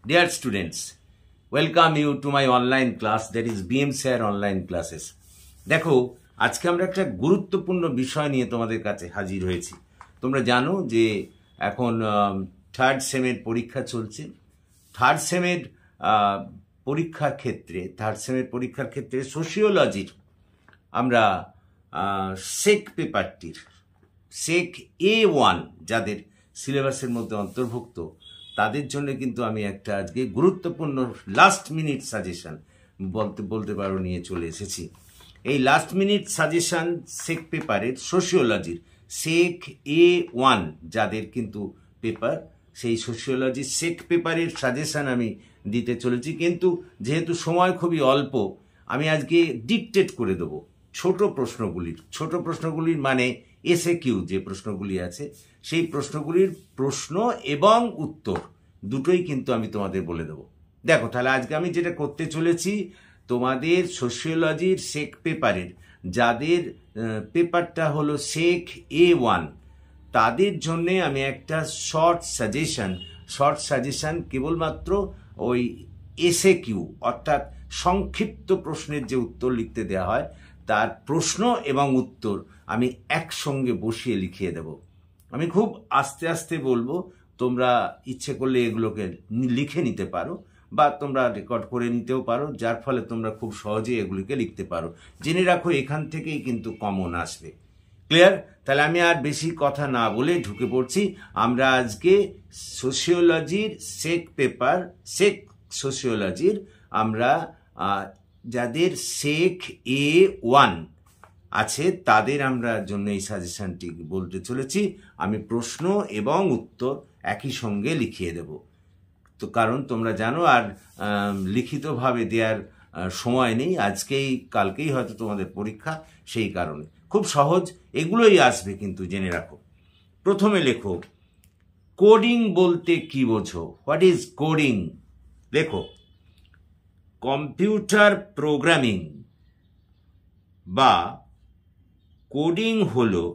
Dear students, welcome you to my online class, that is BM Sir online classes. দেখো, আজকে আমরা একটা গুরুত্বপূর্ণ বিষয় নিয়ে তোমাদের কাছে হাজির হয়েছি। তোমরা জানো যে এখন থার্ড সেমের পরীক্ষা চলছে। থার্ড সেমের পরীক্ষার ক্ষেত্রে সোশিওলজির আমরা সেক পেপারটির সেক A1 যাদের সিলেবাসের মধ্যে অন্তর্ভুক্ত তাদের জন্য কিন্তু আমি একটা আজকে গুরুত্বপূর্ণ লাস্ট মিনিট সাজেশন বলতে পারো নিয়ে চলে এসেছি। এই লাস্ট মিনিট সাজেশন সেক পেপারের সোশিওলজির সেক A1 যাদের কিন্তু পেপার, সেই সোশিওলজি সেক পেপারের সাজেশন আমি দিতে চলেছি। কিন্তু যেহেতু সময় খুবই অল্প, আমি আজকে ডিকটেট করে দেবো ছোট প্রশ্নগুলির মানে এসএকিউ যে প্রশ্নগুলি আছে সেই প্রশ্নগুলির প্রশ্ন এবং উত্তর দুটোই কিন্তু আমি তোমাদের বলে দেবো। দেখো, তাহলে আজকে আমি যেটা করতে চলেছি, তোমাদের সোশিওলজির সেক পেপারের যাদের পেপারটা হলো সেক A1 তাদের জন্যে আমি একটা শর্ট সাজেশন কেবলমাত্র ওই এসএকিউ অর্থাৎ সংক্ষিপ্ত প্রশ্নের যে উত্তর লিখতে দেওয়া হয় তার প্রশ্ন এবং উত্তর আমি একসঙ্গে বসিয়ে লিখিয়ে দেব। আমি খুব আস্তে আস্তে বলবো, তোমরা ইচ্ছে করলে এগুলোকে লিখে নিতে পারো বা তোমরা রেকর্ড করে নিতেও পারো, যার ফলে তোমরা খুব সহজেই এগুলিকে লিখতে পারো। জেনে রাখো, এখান থেকেই কিন্তু কমন আসবে। ক্লিয়ার? তাহলে আমি আর বেশি কথা না বলে ঢুকে পড়ছি। আমরা আজকে সোশিওলজির সেক পেপার সেক সোশিওলজির আমরা যাদের সেক A1 আছে তাদের আমরা জন্য এই সাজেশনটি বলতে চলেছি। আমি প্রশ্ন এবং উত্তর একই সঙ্গে লিখিয়ে দেব। তো কারণ তোমরা জানো আর লিখিতভাবে দেওয়ার সময় নেই, কালকেই হয়তো তোমাদের পরীক্ষা, সেই কারণে খুব সহজ এগুলোই আসবে, কিন্তু জেনে রাখো। প্রথমে লেখো, কোডিং বলতে কি বোঝো? What is coding? লেখো, কম্পিউটার প্রোগ্রামিং বা কোডিং হলো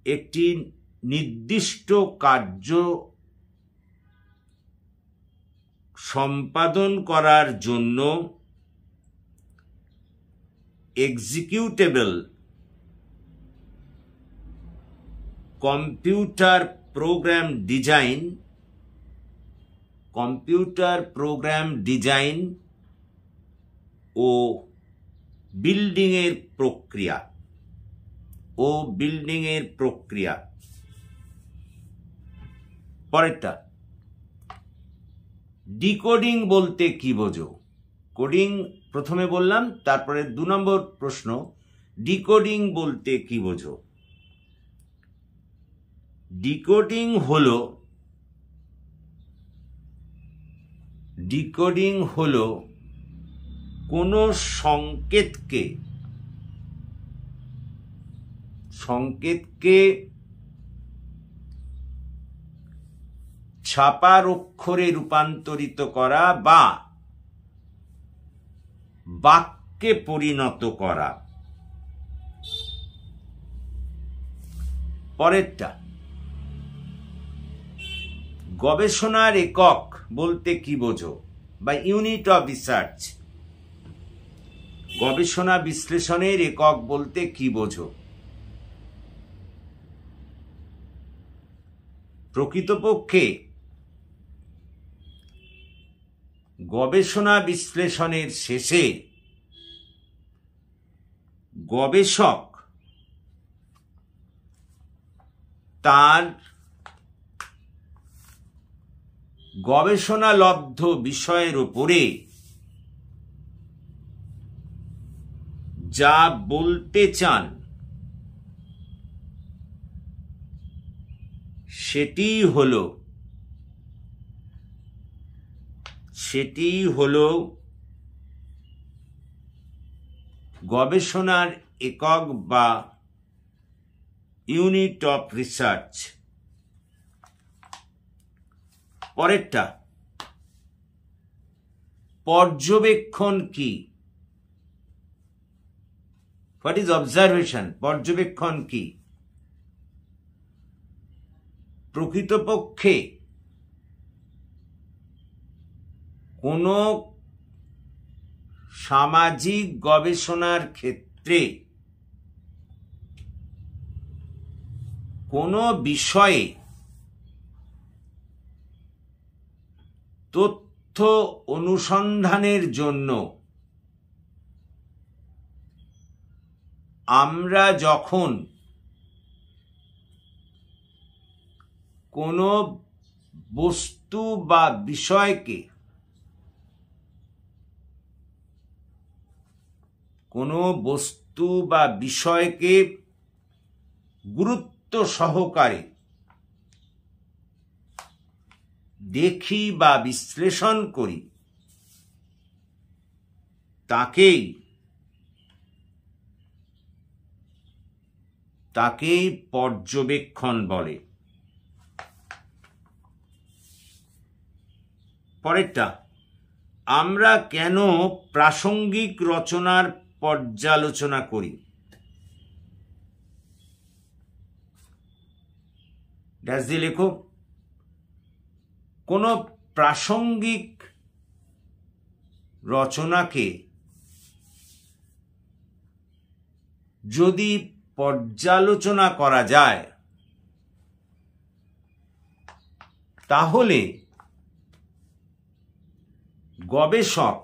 একটি নির্দিষ্ট কার্য সম্পাদন করার জন্য এক্সিকিউটেবল কম্পিউটার প্রোগ্রাম ডিজাইন ও বিল্ডিং এর প্রক্রিয়া। পরেরটা, ডিকোডিং বলতে কি বোঝো? কোডিং প্রথমে বললাম, তারপরে 2 নম্বর প্রশ্ন, ডিকোডিং বলতে কি বোঝো? ডিকোডিং হলো কোনো সংকেতকে ছাপার অক্ষরে রূপান্তরিত করা বা বাক্যে পরিণত করা। পরেরটা, গবেষণার একক বলতে কি বোঝো? বা ইউনিট অফ রিসার্চ। গবেষণা বিশ্লেষণের একক বলতে কি বোঝো? প্রকৃতপক্ষে গবেষণা বিশ্লেষণের শেষে গবেষক তার গবেষণালব্ধ বিষয়ের উপরে যা বলতে চান সেটিই হলো গবেষণার একক বা ইউনিট অফ রিসার্চ। পরেরটা, পর্যবেক্ষণ কি? What is observation? পর্যবেক্ষণ কি? প্রকৃতপক্ষে কোনো সামাজিক গবেষণার ক্ষেত্রে কোনো বিষয়ে তথ্য অনুসন্ধানের জন্য আমরা যখন কোনো বস্তু বা বিষয়কে গুরুত্ব সহকারে দেখি বা বিশ্লেষণ করি, তাকেই পর্যবেক্ষণ বলে। পরেরটা, আমরা কেন প্রাসঙ্গিক রচনার পর্যালোচনা করি? ড্যাশ দিয়ে লেখো। কোনো প্রাসঙ্গিক রচনাকে যদি পর্যালোচনা করা যায় তাহলে গবেষক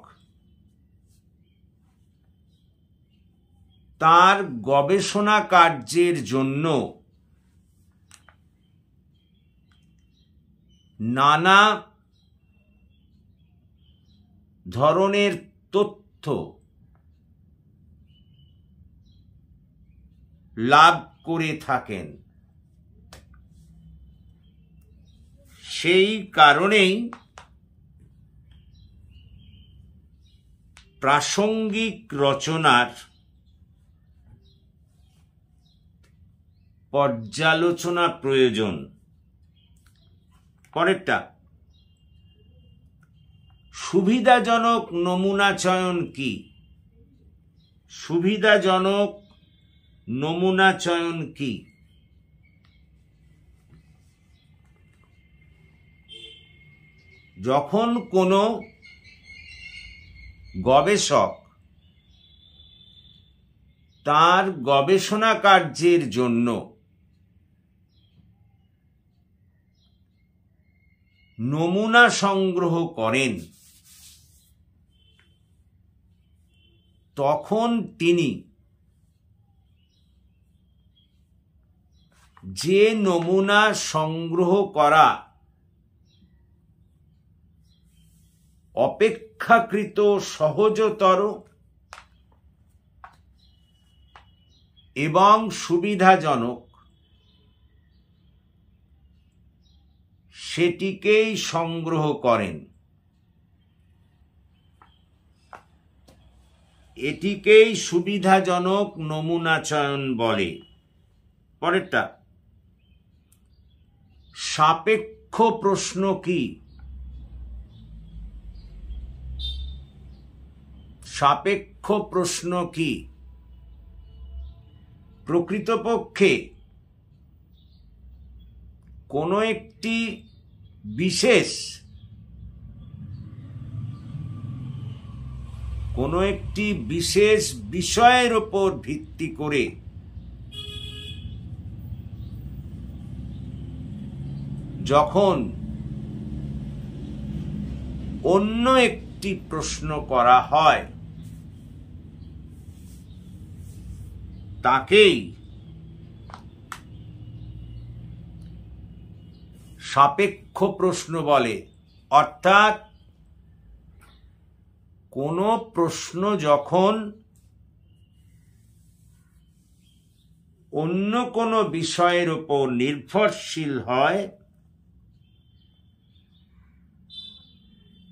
তার গবেষণা কার্যের জন্য নানা ধরনের তথ্য লাভ করে থাকেন। সেই কারণেই প্রাসঙ্গিক রচনার পর্যালোচনা প্রয়োজন। পরেরটা, সুবিধাজনক নমুনা চয়ন কি? সুবিধাজনক নমুনা চয়ন কি? যখন কোনো গবেষক তার গবেষণা কার্যের জন্য নমুনা সংগ্রহ করেন, তখন তিনি যে নমুনা সংগ্রহ করা অপেক্ষাকৃত সহজতর এবং সুবিধাজনক সেটিকেই সংগ্রহ করেন। এটিকেই সুবিধাজনক নমুনা চয়ন বলে। পরেরটা, সাপেক্ষ প্রশ্ন কি? সাপেক্ষ প্রশ্ন কি? প্রকৃতপক্ষে কোনো একটি বিশেষ বিষয়ের উপর ভিত্তি করে যখন অন্য একটি প্রশ্ন করা হয় তাকেই সাপেক্ষ প্রশ্ন বলে। অর্থাৎ কোনো প্রশ্ন যখন অন্য কোনো বিষয়ের উপর নির্ভরশীল হয়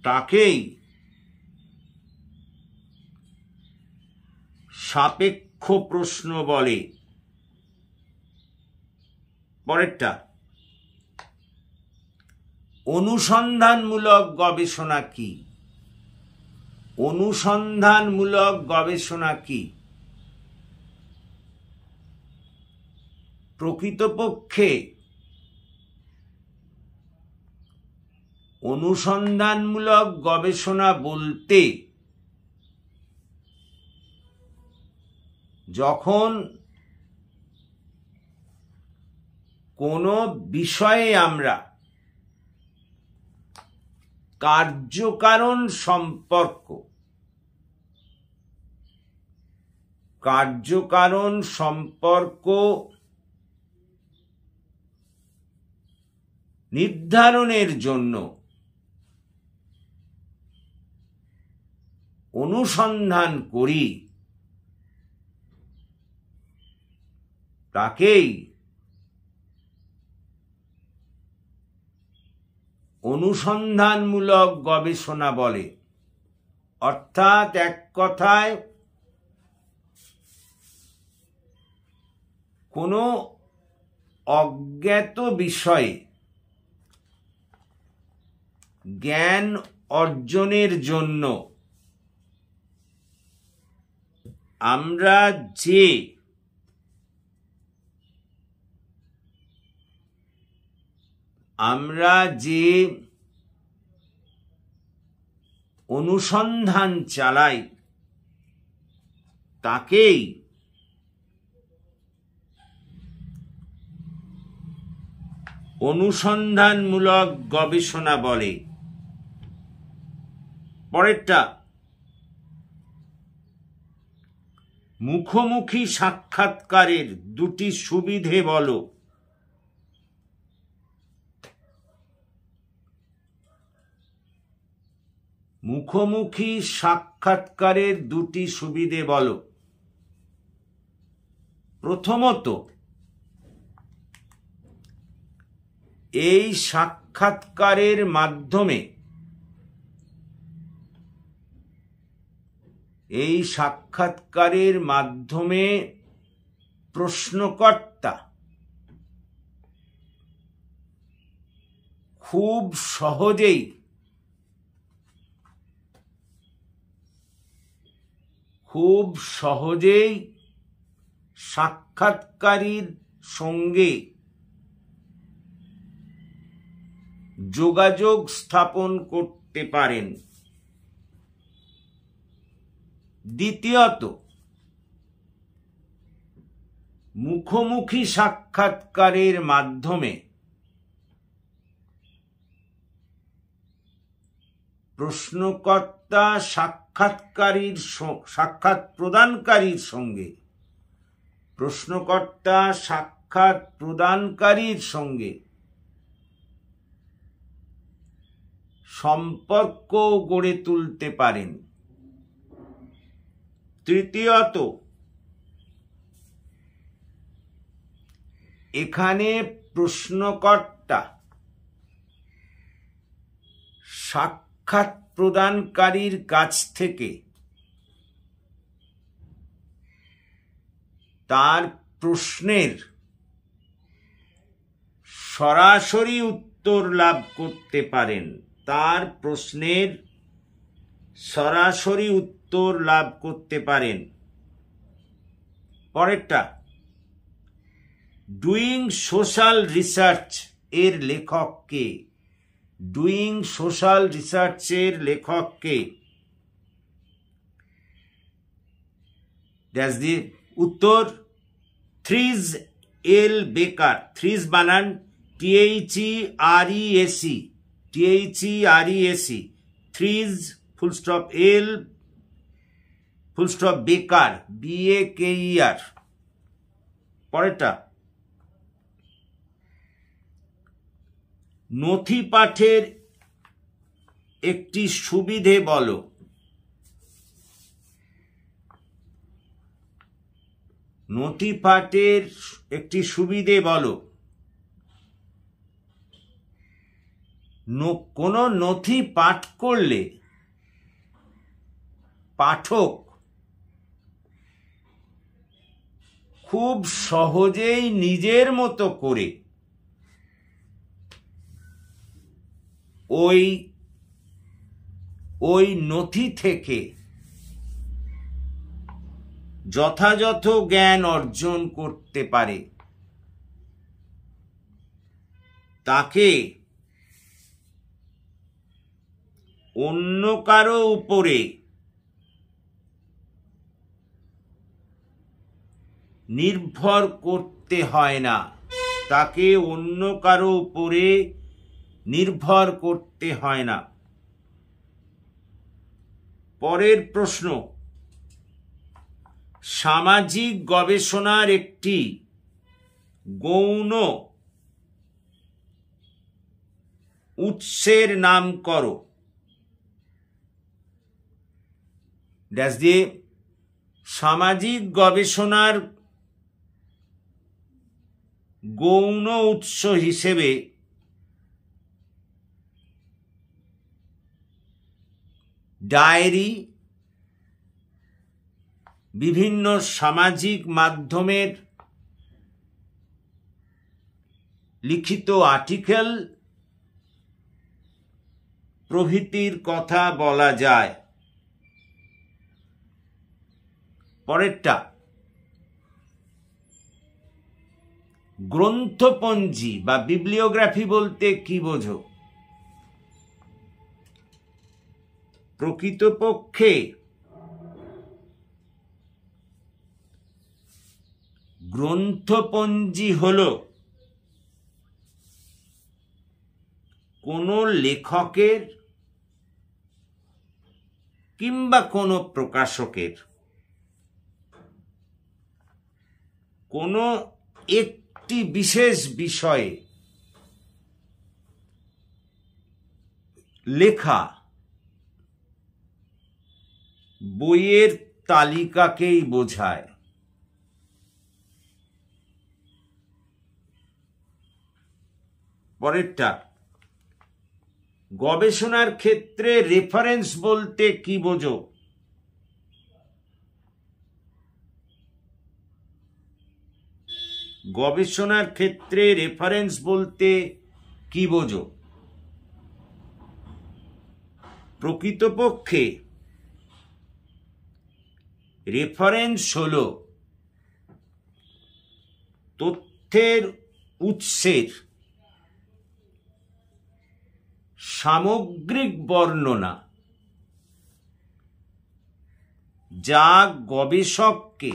তাকেই সাপেক্ষ প্রশ্ন বলে। পরেরটা, অনুসন্ধানমূলক গবেষণা কি? অনুসন্ধানমূলক গবেষণা কি? প্রকৃতপক্ষে অনুসন্ধানমূলক গবেষণা বলতে যখন কোনো বিষয়ে আমরা কার্যকারণ সম্পর্ক নির্ধারণের জন্য অনুসন্ধান করি, তাকেই অনুসন্ধানমূলক গবেষণা বলে। অর্থাৎ এক কথায় কোনো অজ্ঞাত বিষয়ে জ্ঞান অর্জনের জন্য আমরা যে অনুসন্ধান চালাই তাকেই অনুসন্ধানমূলক গবেষণা বলে। পরেরটা, মুখোমুখি সাক্ষাৎকারের দুটি সুবিধে বলো। মুখোমুখি সাক্ষাৎকারের দুটি সুবিধে বলো। প্রথমত, এই সাক্ষাৎকারের মাধ্যমে প্রশ্নকর্তা খুব সহজেই সাক্ষাৎকারীর সঙ্গে যোগাযোগ স্থাপন করতে পারেন। দ্বিতীয়ত, মুখোমুখি সাক্ষাৎকারের মাধ্যমে প্রশ্নকর্তা সাক্ষাৎ প্রদানকারীর সঙ্গে সম্পর্ক গড়ে তুলতে পারেন। তৃতীয়ত, এখানে প্রশ্নকর্তা সাক্ষাৎ প্রদানকারীর কাছ থেকে তার প্রশ্নের সরাসরি উত্তর লাভ করতে পারেন। পরেরটা, ডুইং সোশ্যাল রিসার্চ এর লেখক কে? উত্তর, থ্রিজ এল বেকার। থ্রিজ বানান THERESE, থ্রিজ ফুল স্টপ এল ফুল স্টপ বেকার BAKER। পরেরটা, নথি পাঠের একটি সুবিধে বলো। নথি পাঠের একটি সুবিধে বলো। কোনো নথি পাঠ করলে পাঠক খুব সহজেই নিজের মতো করে ওই নথি থেকে যথাযথ জ্ঞান অর্জন করতে পারে। তাকে অন্য কারো উপরে নির্ভর করতে হয় না, তাকে অন্য কারো উপরে নির্ভর করতে হয় না। পরের প্রশ্ন, সামাজিক গবেষণার একটি গৌণ উৎসের নাম করো। ড্যাশ দিয়ে সামাজিক গবেষণার গৌণ উৎস হিসেবে ডায়েরি, বিভিন্ন সামাজিক মাধ্যমের লিখিত আর্টিকেল প্রভৃতির কথা বলা যায়। পরেরটা, গ্রন্থপঞ্জি বা বিবলিওগ্রাফি বলতে কি বোঝো? প্রকৃতপক্ষে গ্রন্থপঞ্জি হল কোনো লেখকের কিংবা কোনো প্রকাশকের কোনো একটি বিশেষ বিষয়ে লেখা বইয়ের তালিকাকেই বোঝায়। পরেরটা, গবেষণার ক্ষেত্রে রেফারেন্স বলতে কি বোঝো? গবেষণার ক্ষেত্রে রেফারেন্স বলতে কি বোঝো? প্রকৃতপক্ষে রেফারেন্স হল তথ্যের উৎসের সামগ্রিক বর্ণনা, যা গবেষককে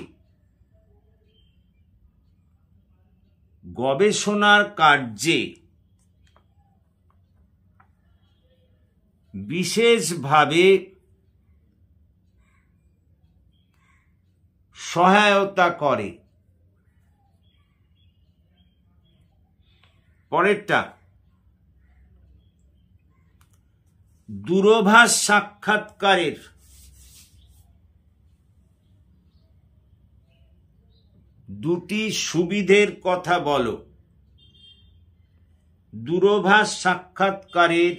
গবেষণার কার্যে বিশেষভাবে সহায়তা করে। পরেরটা, দূরভাষ সাক্ষাৎকারের দুটি সুবিধের কথা বলো। দূরভাষ সাক্ষাৎকারের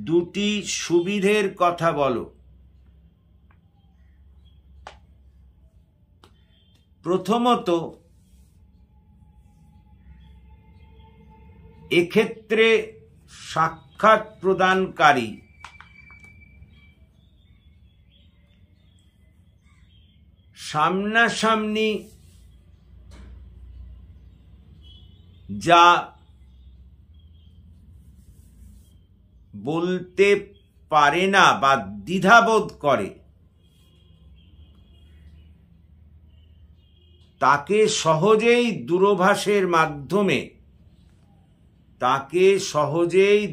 দুটি সুবিধের কথা বলো। প্রথমত, এক্ষেত্রে সাক্ষাৎ প্রদানকারী সামনাসামনি যা বলতে পারে না বা দ্বিধাবোধ করে, তাকে সহজেই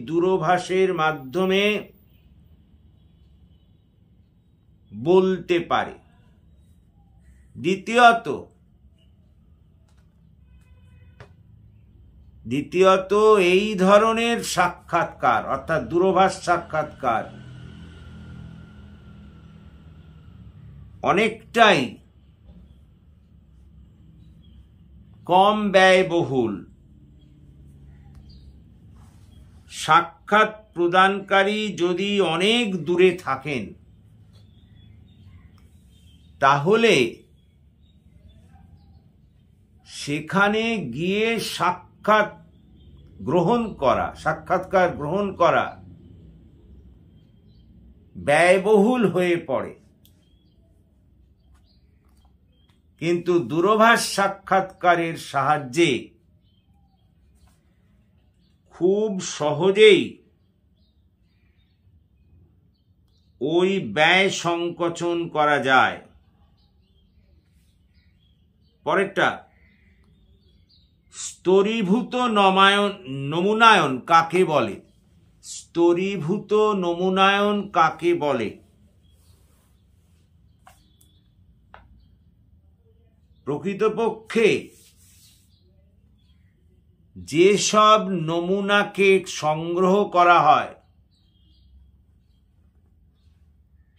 দূরভাষের মাধ্যমে বলতে পারে। দ্বিতীয়ত এই ধরনের সাক্ষাৎকার অর্থাৎ দূরভাষ সাক্ষাৎকার অনেকটাই কম ব্যয়বহুল। সাক্ষাৎ প্রদানকারী যদি অনেক দূরে থাকেন, তাহলে সেখানে গিয়ে সাক্ষাৎকার গ্রহণ করা ব্যয়বহুল হয়ে পড়ে। কিন্তু দূরভাষ সাক্ষাৎকারের সাহায্যে খুব সহজেই ওই ব্যয় সংকোচন করা যায়। পরেরটা, স্তরীভূত নমুনায়ন কাকে বলে? স্তরীভূত নমুনায়ন কাকে বলে? প্রকৃতপক্ষে যেসব নমুনাকে সংগ্রহ করা হয়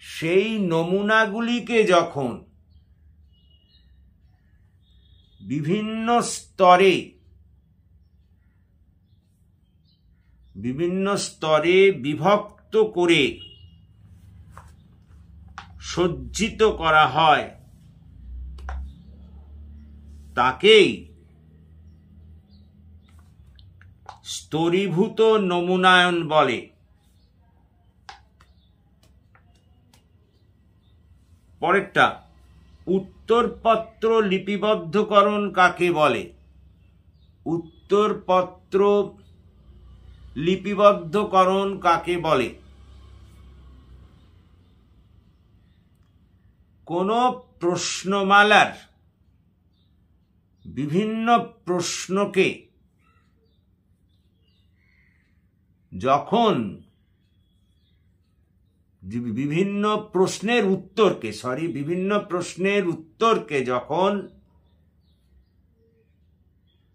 সেই নমুনাগুলিকে যখন বিভিন্ন স্তরে বিভক্ত করে সজ্জিত করা হয় তাকেই স্তরীভূত নমুনায়ন বলে। পরেরটা, উত্তরপত্র লিপিবদ্ধকরণ কাকে বলে? উত্তরপত্র লিপিবদ্ধকরণ কাকে বলে? কোন প্রশ্নমালার বিভিন্ন প্রশ্নকে যখন বিভিন্ন প্রশ্নের উত্তরকে যখন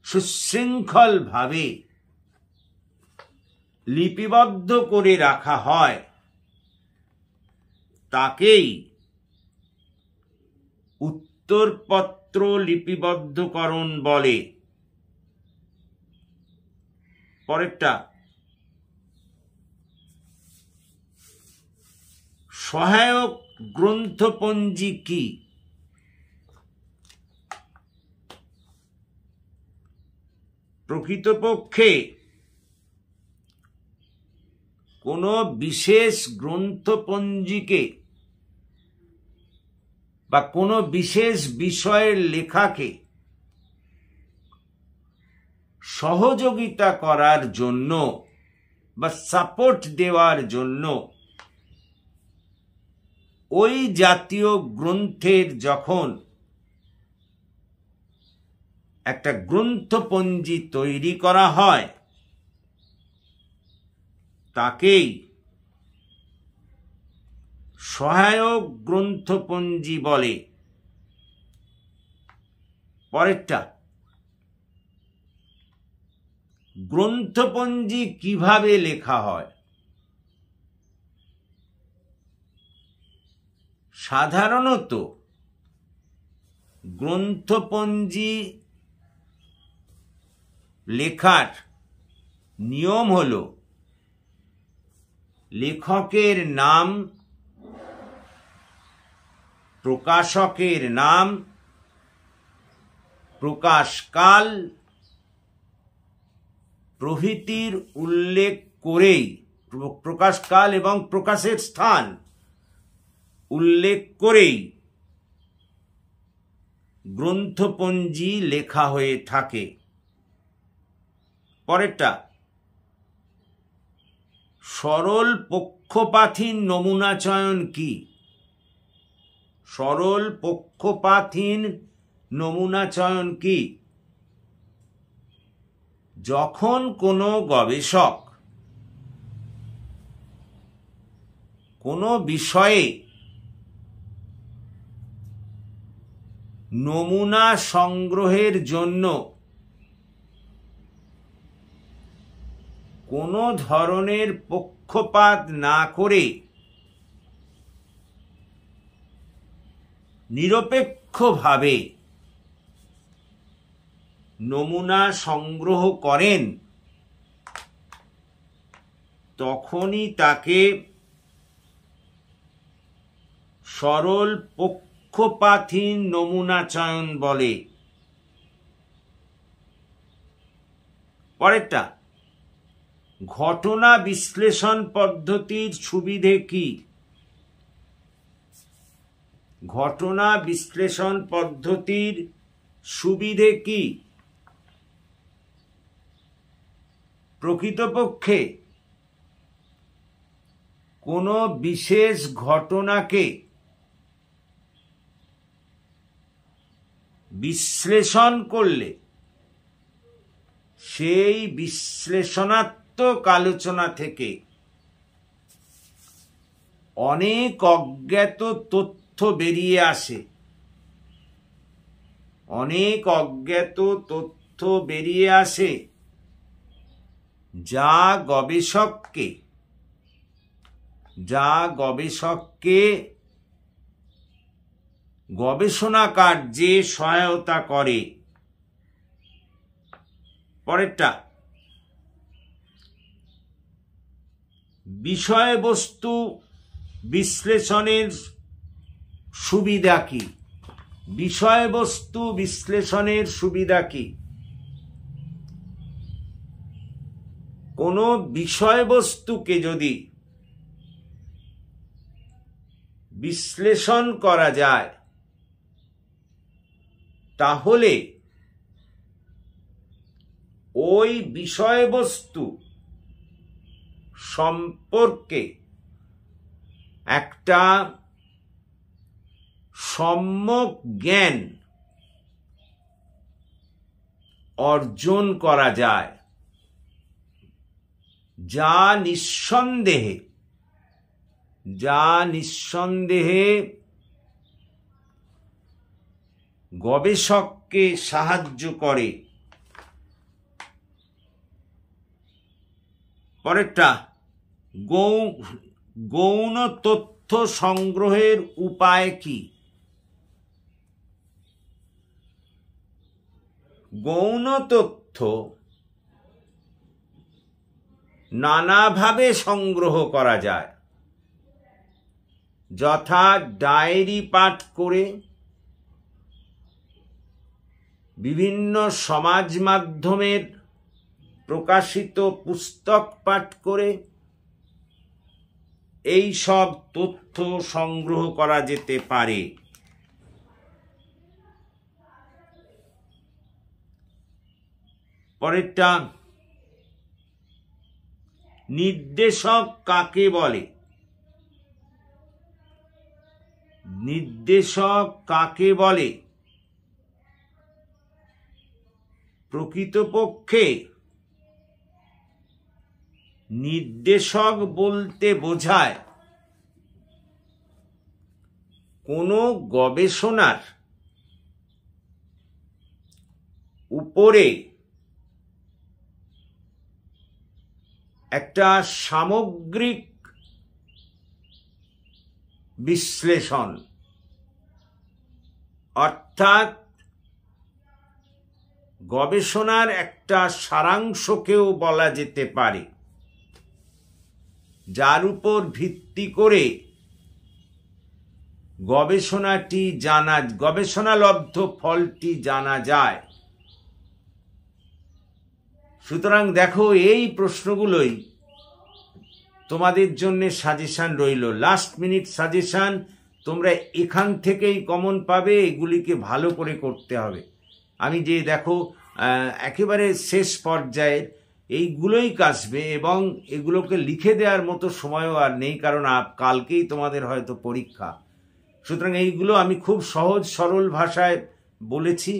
সুশৃঙ্খলভাবে লিপিবদ্ধ করে রাখা হয় তাকেই উত্তরপত্র লিপিবদ্ধকরণ বলে। পরেরটা, সহায়ক গ্রন্থপঞ্জি কি? প্রকৃতপক্ষে কোন বিশেষ গ্রন্থপঞ্জিকে বা কোন বিশেষ বিষয়ের লেখাকে সহযোগিতা করার জন্য বা সাপোর্ট দেওয়ার জন্য ওই জাতীয় গ্রন্থের যখন একটা গ্রন্থপঞ্জি তৈরি করা হয় তাকেই সহায়ক গ্রন্থপঞ্জি বলে। পরেরটা, গ্রন্থপঞ্জি কিভাবে লেখা হয়? সাধারণত গ্রন্থপঞ্জি লেখার নিয়ম হল লেখকের নাম, প্রকাশকের নাম, প্রকাশকাল প্রভৃতির উল্লেখ করেই, প্রকাশকাল এবং প্রকাশের স্থান উল্লেখ করেই গ্রন্থপঞ্জি লেখা হয়ে থাকে। পরেরটা, সরল পক্ষপাতহীন নমুনা চয়ন কি? সরল পক্ষপাতহীন নমুনা চয়ন কি? যখন কোনো গবেষক কোনো বিষয়ে নমুনা সংগ্রহের জন্য কোনো ধরনের পক্ষপাত না করে নিরপেক্ষভাবে নমুনা সংগ্রহ করেন তখনই তাকে সরল পক্ষপাতহীন নমুনা চয়ন বলে। পরেরটা, ঘটনা বিশ্লেষণ পদ্ধতির সুবিধে কি? ঘটনা বিশ্লেষণ পদ্ধতির সুবিধে কি? প্রকৃতপক্ষে কোনো বিশেষ ঘটনাকে বিশ্লেষণ করলে সেই বিশ্লেষণাত্মক আলোচনা থেকে অনেক অজ্ঞাত তথ্য বেরিয়ে আসে, অনেক অজ্ঞাত তথ্য বেরিয়ে আসে যা গবেষককে গবেষণা কার্যে সহায়তা করে। পরেরটা, বিষয়বস্তু বিশ্লেষণের সুবিধা কি? বিষয়বস্তু বিশ্লেষণের সুবিধা কি? কোনো বিষয়বস্তুকে যদি বিশ্লেষণ করা যায় তাহলে ওই বিষয়বস্তু সম্পর্কে একটা সম্যক জ্ঞান অর্জন করা যায়, যা নিঃসন্দেহে গবেষককে সাহায্য করে। পরেরটা, গৌণ তথ্য সংগ্রহের উপায় কি? গৌণ তথ্য নানাভাবে সংগ্রহ করা যায়, যথা ডায়েরি পাঠ করে, বিভিন্ন সমাজ মাধ্যমের প্রকাশিত পুস্তক পাঠ করে এই সব তথ্য সংগ্রহ করা যেতে পারে। পরেরটা, নির্দেশক কাকে বলে? নির্দেশক কাকে বলে? প্রকৃতপক্ষে নির্দেশক বলতে বোঝায় কোনো গবেষণার উপরে একটা সামগ্রিক বিশ্লেষণ, অর্থাৎ গবেষণার একটা সারাংশকেও বলা যেতে পারে, যার উপর ভিত্তি করে গবেষণালব্ধ ফলটি জানা যায়। সুতরাং দেখো, এই প্রশ্নগুলোই তোমাদের জন্য সাজেশন রইল, লাস্ট মিনিট সাজেশন। তোমরা এখান থেকেই কমন পাবে, এগুলিকে ভালো করে করতে হবে। আমি যে দেখো একেবারে শেষ পর্যায়ের এইগুলোই কাশবে, এবং এগুলোকে লিখে দেওয়ার মতো সময়ও আর নেই, কারণ কালকেই তোমাদের হয়তো পরীক্ষা। সুতরাং এইগুলো আমি খুব সহজ সরল ভাষায় বলেছি।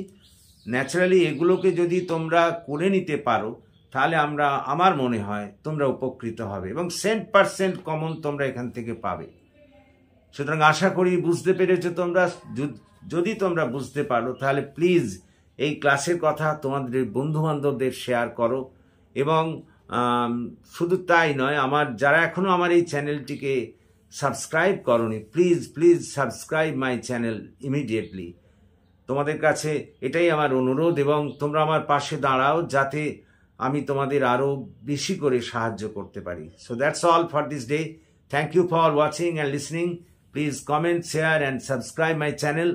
ন্যাচারালি এগুলোকে যদি তোমরা করে নিতে পারো তাহলে আমার মনে হয় তোমরা উপকৃত হবে, এবং 100% কমন তোমরা এখান থেকে পাবে। সুতরাং আশা করি বুঝতে পেরেছো তোমরা। যদি তোমরা বুঝতে পারো তাহলে প্লিজ এই ক্লাসের কথা তোমাদের বন্ধু বান্ধবদের শেয়ার করো, এবং শুধু তাই নয়, যারা এখনো আমার এই চ্যানেলটিকে সাবস্ক্রাইব করোনি, please subscribe my channel immediately. তোমাদের কাছে এটাই আমার অনুরোধ, এবং তোমরা আমার পাশে দাঁড়াও যাতে আমি তোমাদের আরো বেশি করে সাহায্য করতে পারি। So that's all for this day. Thank you for watching and listening. Please comment, share and subscribe my channel.